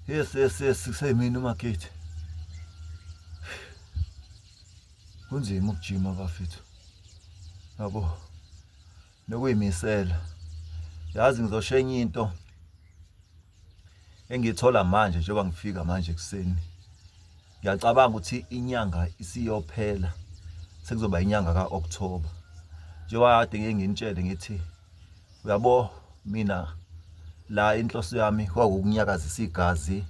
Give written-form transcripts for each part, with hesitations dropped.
Yes kusemini uMagethi. Kunzima ukujima bafethu. Yabo. Nokuyimisela. Yazi ngizoshenya into engithola manje njengoba ngifika manje ekseni. Ngiyacabanga ukuthi inyanga isiyophela. Sekuzoba inyanga kaOctober. Njengoba kade ngeke nginitshele ngithi uyabo mina la inhloso yami kwakukunyakazisa igazi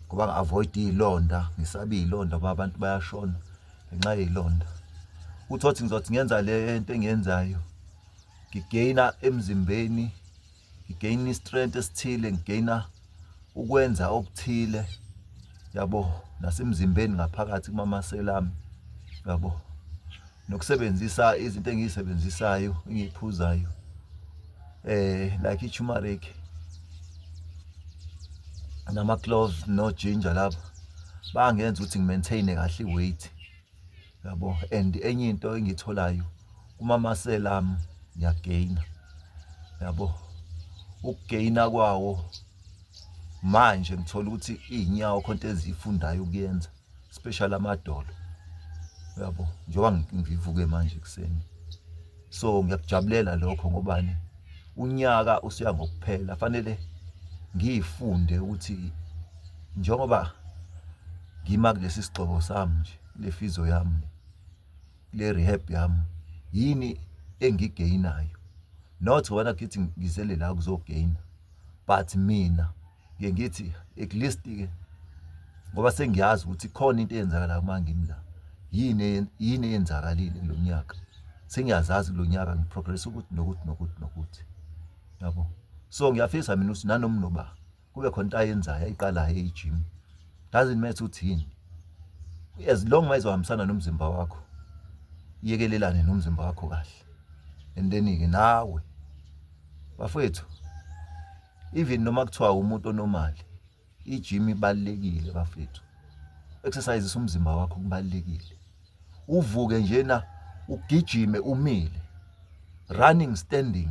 ngoba ngi-avoid izilonda, ngisabe izilonda ngoba abantu bayashona ngenxa yezilonda. Uthothi ngizothi ngenza le nto engiyenzayo ngigaina emzimbeni, ngigaina istrength esithile, ngigaina ukwenza okuthile yabo nasemzimbeni ngaphakathi kumamasela ami yabo. Nokusebenzisa izinto engizisebenzisayo engiphuzayo like iturmeric nama cloves no ginger lapha bangenza ukuthi ngimaintain kahle iweight yabo. And enye into engitholayo kumamasela ami ngiyagaina yabo. Ukugaina kwawo manje ngithola ukuthi inyawo khonto ezifundayo ukuyenza especially amadolo yabo njengoba ngivuke manje ekseni. So ngiyakujabulela lokho ngobani unyaka usiya ngokuphela fanele ngifunde ukuthi njengoba ngima kulesi sigcobo sami nje le fizo yami le rehab yami yini engigainayo not wena kithi ngizele la kuzogaina but mina ngeke ngithi at least ke ngoba sengiyazi ukuthi khona into eyenzakala uma ngimla yini eyenzakalile kulonyaka. Sengiyazazi kulonyaka ngiprogress ukuthi nokuthi yabo. So ngiyafisa mina ukuthi nanoma noba kube khona into ayenzayo ayiqalayo egym doesn't matter ukuthi yini, as long mayizohambisana nomzimba wakho iyekelelane nomzimba wakho kahle. And then ke nawe bafethu even noma kuthiwa umuntu onormal igym ibalekile bafethu. Exercise umzimba wakho kubalekile. Uvuke njena ugijime umile, running standing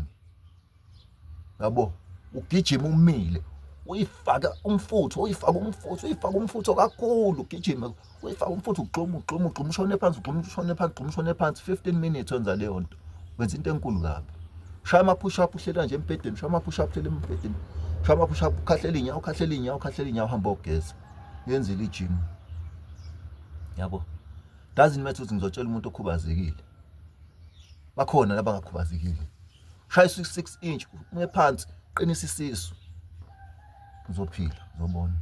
yabo. Ugijima umile uyifaka umfutho kakhulu, ugijime uyifaka umfutho ugxuma ushone phansi 15 minutes wenza leyo nto. Wenza into enkulu kabi. Shaya ama push up uhlela nje embhedeni, shaya ama push up uhlela embhedeni. Shaya ama push up ukhahlela inyawo hamba ogeza. Yenzile igym yabo. Doesn't matter ukuthi ngizotshela umuntu okhubazekile. Bakhona labangakhubazekile. Shaya 6 inch ume phansi, qinisa isisu. Uzophila, uzobona.